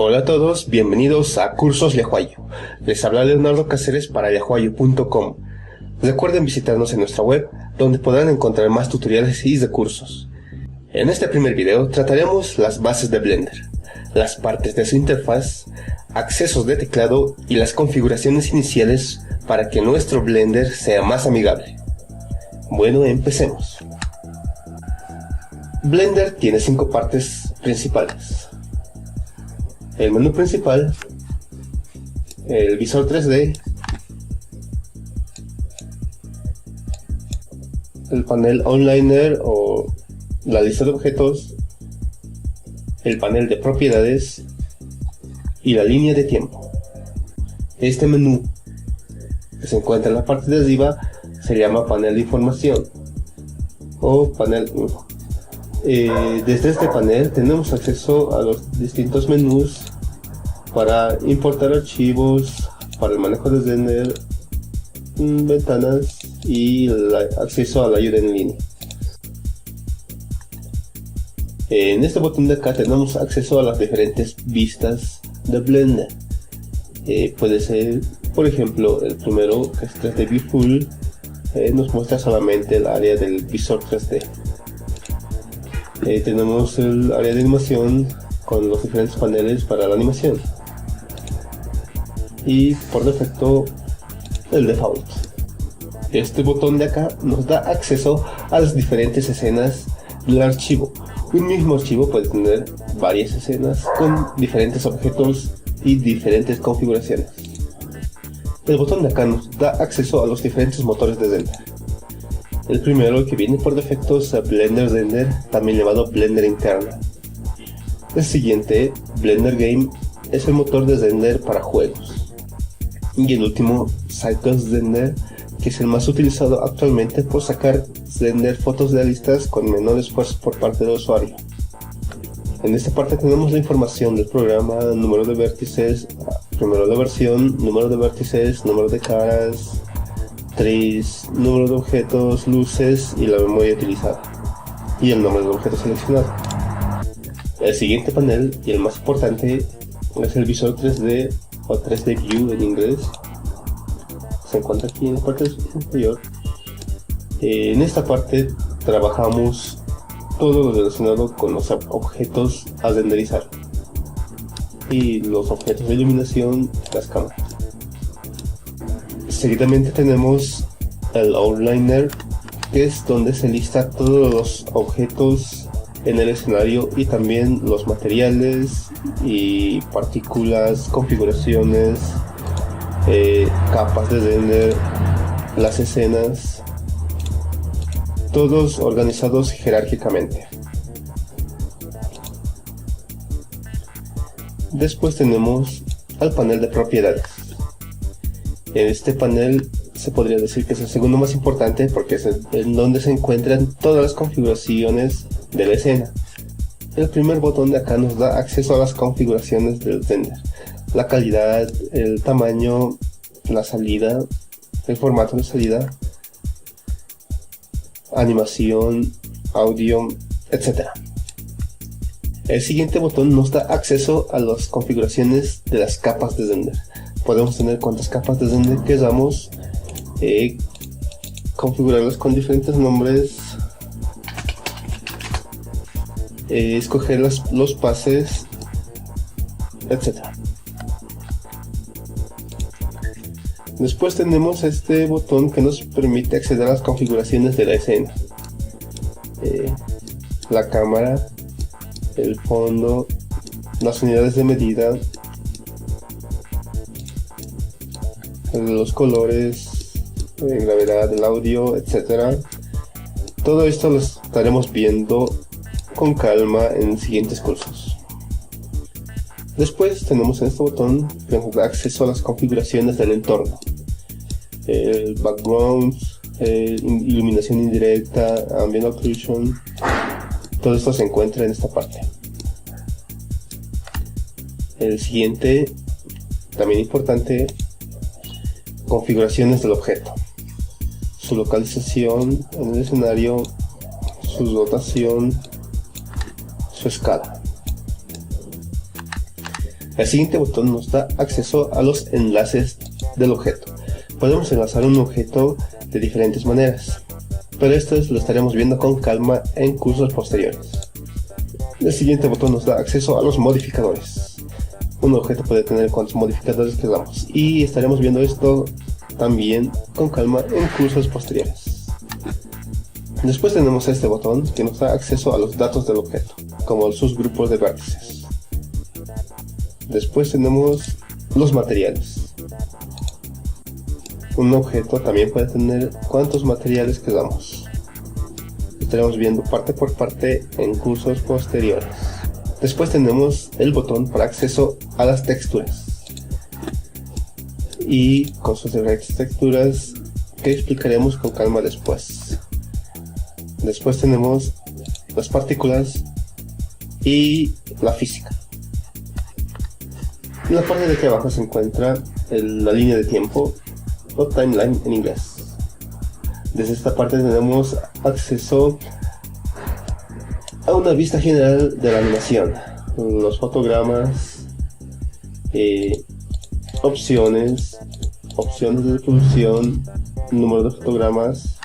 Hola a todos, bienvenidos a Cursos Lejuayo. Les habla Leonardo Cáceres para lejuayo.com. Recuerden visitarnos en nuestra web, donde podrán encontrar más tutoriales y recursos. En este primer video trataremos las bases de Blender, las partes de su interfaz, accesos de teclado y las configuraciones iniciales para que nuestro Blender sea más amigable. Bueno, empecemos. Blender tiene 5 partes principales: el menú principal, el visor 3D, el panel onliner o la lista de objetos, el panel de propiedades y la línea de tiempo. Este menú, que se encuentra en la parte de arriba, se llama panel de información o panel info. Desde este panel tenemos acceso a los distintos menús para importar archivos, para el manejo de Blender, ventanas y acceso a la ayuda en línea. En este botón de acá tenemos acceso a las diferentes vistas de Blender. Puede ser, por ejemplo, el primero, que es 3D View Full, nos muestra solamente el área del visor 3D. Tenemos el área de animación con los diferentes paneles para la animación. Y por defecto el default. Este botón de acá nos da acceso a las diferentes escenas del archivo. Un mismo archivo puede tener varias escenas con diferentes objetos y diferentes configuraciones. El botón de acá nos da acceso a los diferentes motores de Blender. El primero, que viene por defecto, es Blender Render, también llamado Blender Internal. El siguiente, Blender Game, es el motor de render para juegos. Y el último, Cycles Render, que es el más utilizado actualmente por sacar render fotos realistas con menor esfuerzo por parte del usuario. En esta parte tenemos la información del programa, número de vértices, primero la versión, número de vértices, número de caras, trees, número de objetos, luces y la memoria utilizada, y el nombre del objeto seleccionado. El siguiente panel, y el más importante, es el visor 3D o 3D View en inglés. Se encuentra aquí en la parte superior. En esta parte trabajamos todo lo relacionado con los objetos a renderizar y los objetos de iluminación, las cámaras. Seguidamente tenemos el outliner, que es donde se lista todos los objetos en el escenario y también los materiales y partículas, configuraciones, capas de render, las escenas, todos organizados jerárquicamente. Después tenemos al panel de propiedades. En este panel se podría decir que es el segundo más importante porque es en donde se encuentran todas las configuraciones de la escena. El primer botón de acá nos da acceso a las configuraciones del render: la calidad, el tamaño, la salida, el formato de salida, animación, audio, etc. El siguiente botón nos da acceso a las configuraciones de las capas de render. Podemos tener cuantas capas de render queramos, configurarlas con diferentes nombres, escoger los pases, etc. Después tenemos este botón que nos permite acceder a las configuraciones de la escena: la cámara, el fondo, las unidades de medida, los colores, gravedad, el audio, etc. Todo esto lo estaremos viendo con calma en siguientes cursos. Después tenemos en este botón que nos da acceso a las configuraciones del entorno: el background, iluminación indirecta, ambient occlusion. Todo esto se encuentra en esta parte. El siguiente, también importante, configuraciones del objeto: su localización en el escenario, su rotación, su escala. El siguiente botón nos da acceso a los enlaces del objeto. Podemos enlazar un objeto de diferentes maneras, pero esto lo estaremos viendo con calma en cursos posteriores. El siguiente botón nos da acceso a los modificadores. Un objeto puede tener cuantos modificadores queramos, y estaremos viendo esto también con calma en cursos posteriores. Después tenemos este botón que nos da acceso a los datos del objeto, como sus grupos de vértices. Después tenemos los materiales. Un objeto también puede tener cuantos materiales queramos. Estaremos viendo parte por parte en cursos posteriores. Después tenemos el botón para acceso a las texturas y con sus diferentes texturas que explicaremos con calma después. Después tenemos las partículas y la física. En la parte de aquí abajo se encuentra la línea de tiempo o timeline en inglés. Desde esta parte tenemos acceso a una vista general de la animación, los fotogramas, opciones de reproducción, número de fotogramas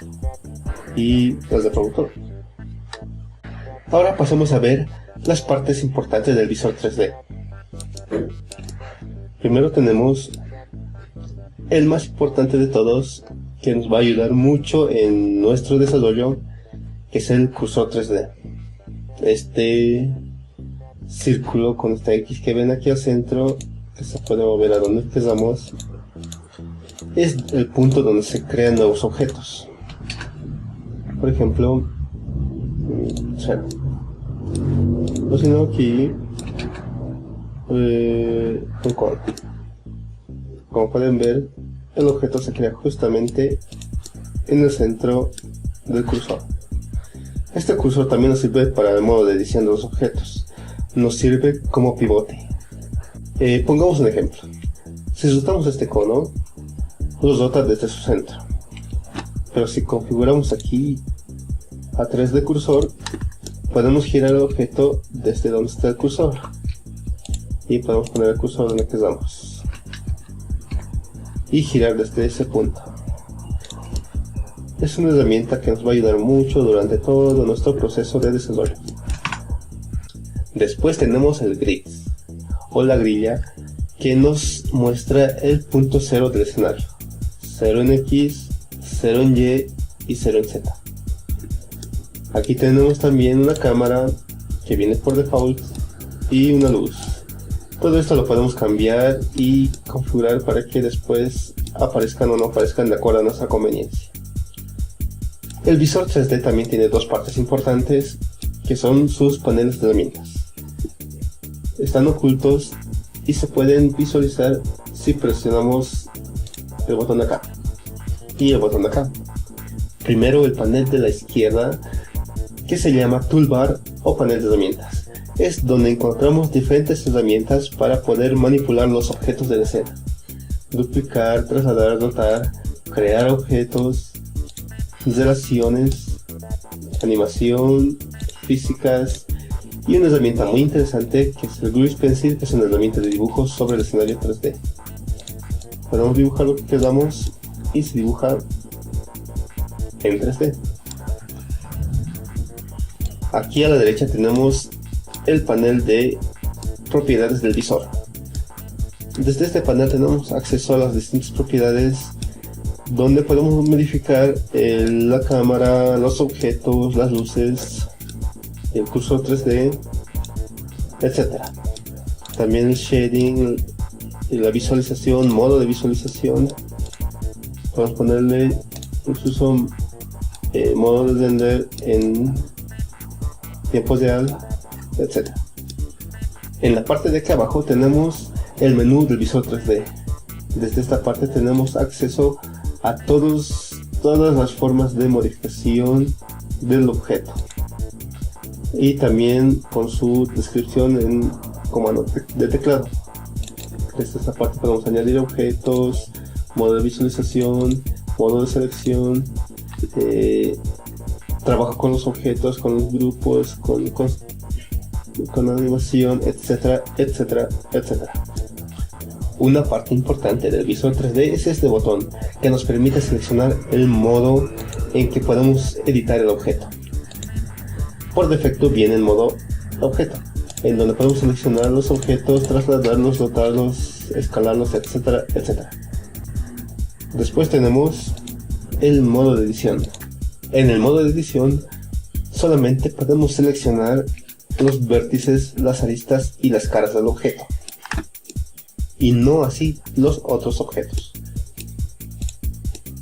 y las de productor. Ahora pasamos a ver las partes importantes del visor 3D. Primero tenemos el más importante de todos, que nos va a ayudar mucho en nuestro desarrollo, que es el cursor 3D. Este círculo con esta X que ven aquí al centro, que se puede mover a donde queramos, es el punto donde se crean nuevos objetos. Por ejemplo, o si no aquí, como pueden ver, el objeto se crea justamente en el centro del cursor. Este cursor también nos sirve para el modo de edición de los objetos. Nos sirve como pivote. Pongamos un ejemplo. Si rotamos este cono, lo rota desde su centro. Pero si configuramos aquí a través del cursor, podemos girar el objeto desde donde está el cursor. Y podemos poner el cursor donde queramos. Y girar desde ese punto. Es una herramienta que nos va a ayudar mucho durante todo nuestro proceso de desarrollo. Después tenemos el grid o la grilla, que nos muestra el punto 0 del escenario. 0 en X, 0 en Y y 0 en Z. Aquí tenemos también una cámara que viene por default y una luz. Todo esto lo podemos cambiar y configurar para que después aparezcan o no aparezcan de acuerdo a nuestra conveniencia. El visor 3D también tiene dos partes importantes, que son sus paneles de herramientas. Están ocultos y se pueden visualizar si presionamos el botón de acá y el botón de acá. Primero el panel de la izquierda, que se llama toolbar o panel de herramientas. Es donde encontramos diferentes herramientas para poder manipular los objetos de la escena. Duplicar, trasladar, rotar, crear objetos, relaciones, animación, físicas y una herramienta muy interesante que es el Grease Pencil, que es una herramienta de dibujo sobre el escenario 3D. Podemos dibujar lo que queramos y se dibuja en 3D. Aquí a la derecha tenemos el panel de propiedades del visor. Desde este panel tenemos acceso a las distintas propiedades, donde podemos modificar la cámara, los objetos, las luces, el cursor 3D, etc. También el shading, la visualización, modo de visualización. Podemos ponerle incluso modo de render en tiempo real, etc. En la parte de aquí abajo tenemos el menú del visor 3D. Desde esta parte tenemos acceso a todas las formas de modificación del objeto, y también con su descripción en comando de teclado. Desde esta parte podemos añadir objetos, modo de visualización, modo de selección, trabajo con los objetos, con los grupos, con con animación, etcétera, etcétera, etcétera. Una parte importante del visor 3D es este botón que nos permite seleccionar el modo en que podemos editar el objeto. Por defecto viene el modo objeto, en donde podemos seleccionar los objetos, trasladarlos, rotarlos, escalarlos, etcétera, etcétera. Después tenemos el modo de edición. En el modo de edición solamente podemos seleccionar los vértices, las aristas y las caras del objeto, y no así los otros objetos.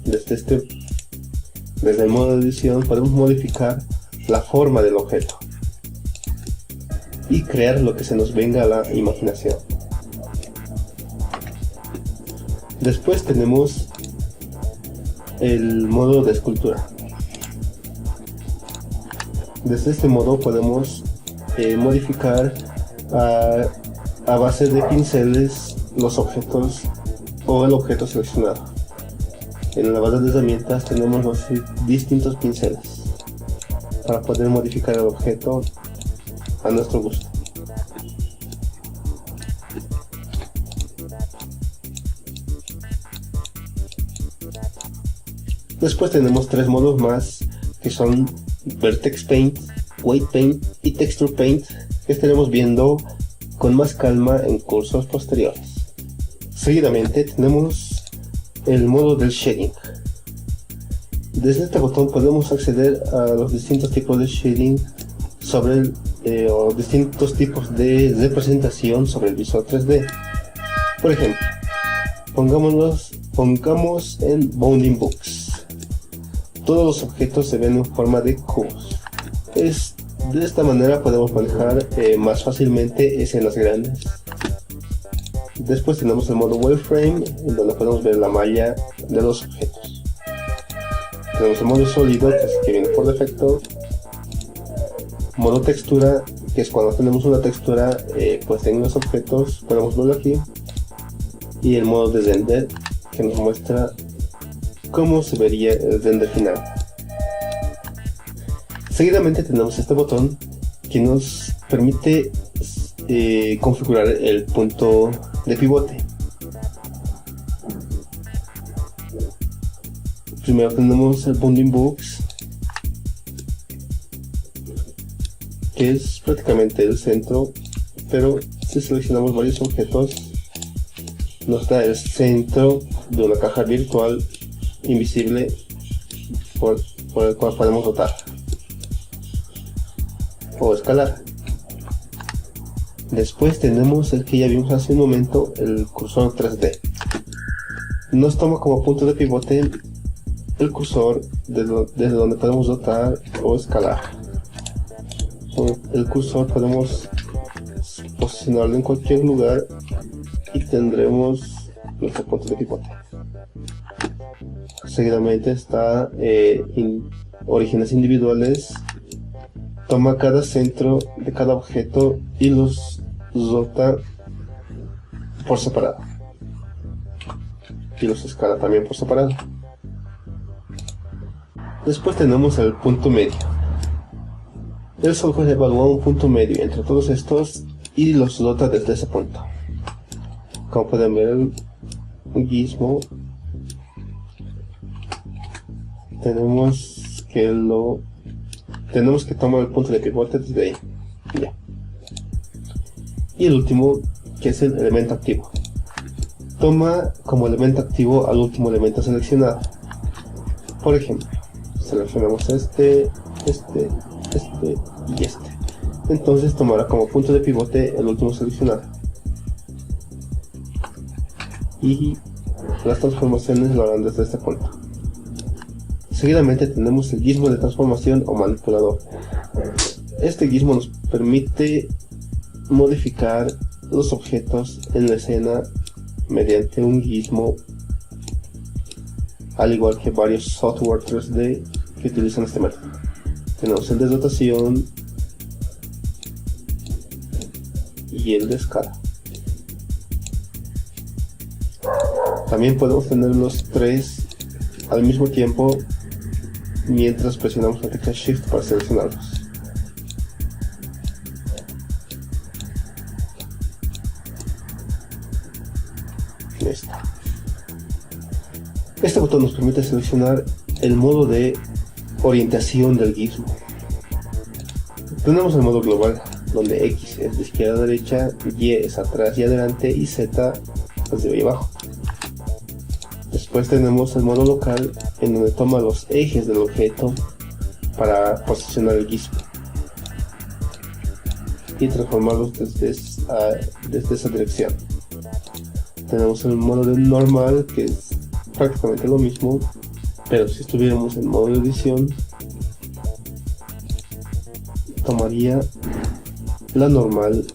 Desde el modo de edición podemos modificar la forma del objeto y crear lo que se nos venga a la imaginación. Después tenemos el modo de escultura. Desde este modo podemos modificar a base de pinceles los objetos o el objeto seleccionado. En la base de herramientas tenemos los distintos pinceles para poder modificar el objeto a nuestro gusto. Después tenemos tres modos más, que son Vertex Paint, Weight Paint y Texture Paint, que estaremos viendo con más calma en cursos posteriores. Seguidamente tenemos el modo del shading. Desde este botón podemos acceder a los distintos tipos de shading o distintos tipos de representación sobre el visor 3D. Por ejemplo, pongamos en Bounding Books. Todos los objetos se ven en forma de cubos. De esta manera podemos manejar más fácilmente escenas grandes. Después tenemos el modo Wireframe, en donde podemos ver la malla de los objetos. Tenemos el modo sólido, que viene por defecto. Modo textura, que es cuando tenemos una textura pues en los objetos, podemos verlo aquí. Y el modo de render, que nos muestra cómo se vería el render final. Seguidamente tenemos este botón que nos permite configurar el punto de pivote. Primero tenemos el Bounding Box, que es prácticamente el centro, pero si seleccionamos varios objetos nos da el centro de una caja virtual invisible por el cual podemos rotar o escalar. Después tenemos el que ya vimos hace un momento, el cursor 3D. Nos toma como punto de pivote el cursor desde donde podemos rotar o escalar. Con el cursor podemos posicionarlo en cualquier lugar y tendremos nuestro punto de pivote. Seguidamente está orígenes individuales. Toma cada centro de cada objeto y los rota por separado. Y los escala también por separado. Después tenemos el punto medio. El software evalúa un punto medio entre todos estos y los rota desde ese punto. Como pueden ver, un gizmo, tenemos que tomar el punto de pivote desde ahí. Ya. Y el último, que es el elemento activo. Toma como elemento activo al último elemento seleccionado. Por ejemplo, seleccionamos este y este. Entonces tomará como punto de pivote el último seleccionado. Y las transformaciones lo harán desde este punto. Seguidamente tenemos el gizmo de transformación o manipulador. Este gizmo nos permite modificar los objetos en la escena mediante un gizmo, al igual que varios software 3D que utilizan este método. Tenemos el de rotación y el de escala. También podemos tener los tres al mismo tiempo mientras presionamos la tecla Shift para seleccionarlos. Este botón nos permite seleccionar el modo de orientación del gizmo. Tenemos el modo global, donde X es de izquierda a derecha, Y es atrás y adelante, y Z es de arriba y abajo. Después tenemos el modo local, en donde toma los ejes del objeto para posicionar el gizmo y transformarlos desde esa dirección. Tenemos el modo de normal, que es prácticamente lo mismo, pero si estuviéramos en modo de edición, tomaría la normal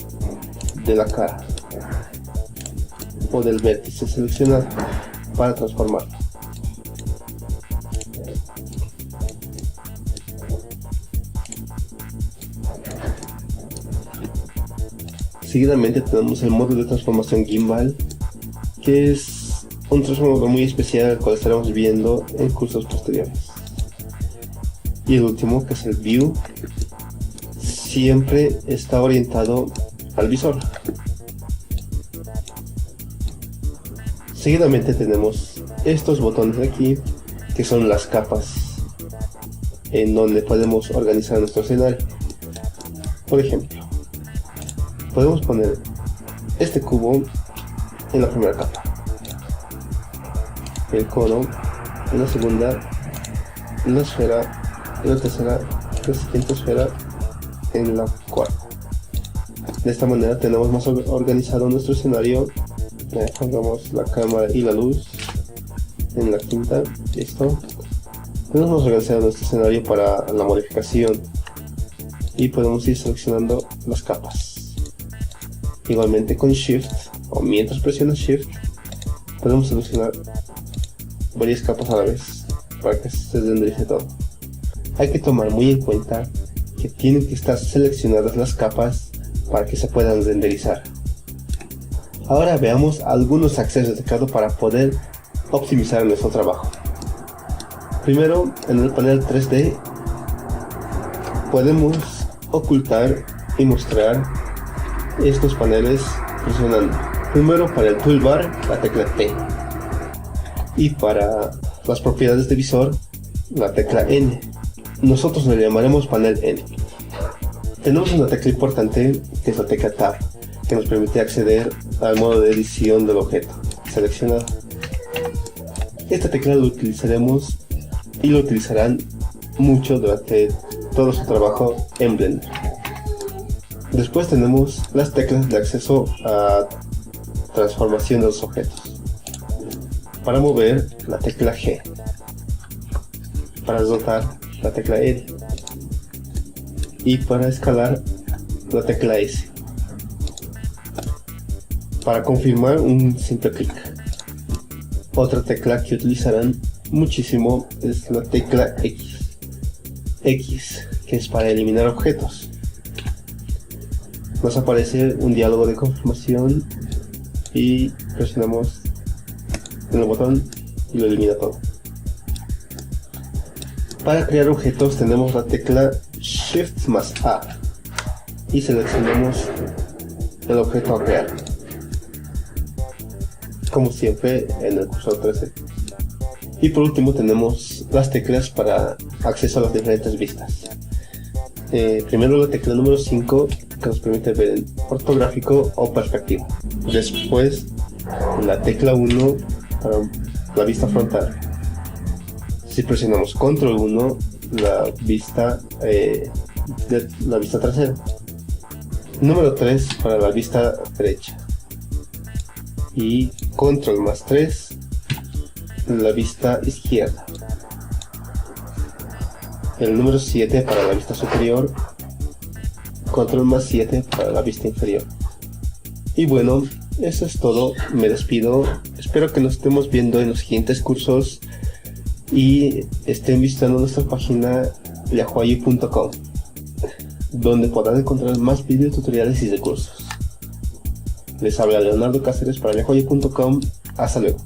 de la cara o del vértice seleccionado para transformarlo. Seguidamente tenemos el modo de transformación gimbal, que es un transformador muy especial al cual estaremos viendo en cursos posteriores. Y el último, que es el View, siempre está orientado al visor. Seguidamente tenemos estos botones de aquí, que son las capas en donde podemos organizar nuestro escenario. Por ejemplo, podemos poner este cubo en la primera capa, el cono en la segunda, la esfera en la tercera, la siguiente esfera en la cuarta. De esta manera tenemos más organizado nuestro escenario. Pongamos la cámara y la luz en la quinta. Listo. Tenemos organizado nuestro escenario para la modificación y podemos ir seleccionando las capas. Igualmente con Shift, o mientras presionas Shift, podemos seleccionar varias capas a la vez para que se renderice todo. Hay que tomar muy en cuenta que tienen que estar seleccionadas las capas para que se puedan renderizar. Ahora veamos algunos accesos de teclado para poder optimizar nuestro trabajo. Primero, en el panel 3D podemos ocultar y mostrar estos paneles presionando. Primero, para el toolbar, la tecla T, y para las propiedades de visor, la tecla N. Nosotros le llamaremos panel N. Tenemos una tecla importante, que es la tecla Tab, que nos permite acceder al modo de edición del objeto seleccionado. Esta tecla la utilizaremos y lo utilizarán mucho durante todo su trabajo en Blender. Después tenemos las teclas de acceso a transformación de los objetos. Para mover, la tecla G. Para rotar, la tecla L. Y para escalar, la tecla S. Para confirmar, un simple clic. Otra tecla que utilizarán muchísimo es la tecla X. X, que es para eliminar objetos. Nos aparece un diálogo de confirmación y presionamos en el botón y lo elimina todo. Para crear objetos tenemos la tecla Shift más A y seleccionamos el objeto a crear, como siempre en el cursor 3D. Y por último tenemos las teclas para acceso a las diferentes vistas. Primero la tecla número 5, que nos permite ver en ortográfico o perspectiva. Después la tecla 1 para la vista frontal. Si presionamos control 1, la vista trasera. Número 3 para la vista derecha. Y control más 3, la vista izquierda. El número 7 para la vista superior, control más 7 para la vista inferior. Y bueno, eso es todo, me despido, espero que nos estemos viendo en los siguientes cursos y estén visitando nuestra página yahuayu.com, donde podrán encontrar más videos, tutoriales y recursos. Les habla Leonardo Cáceres para yahuayu.com, hasta luego.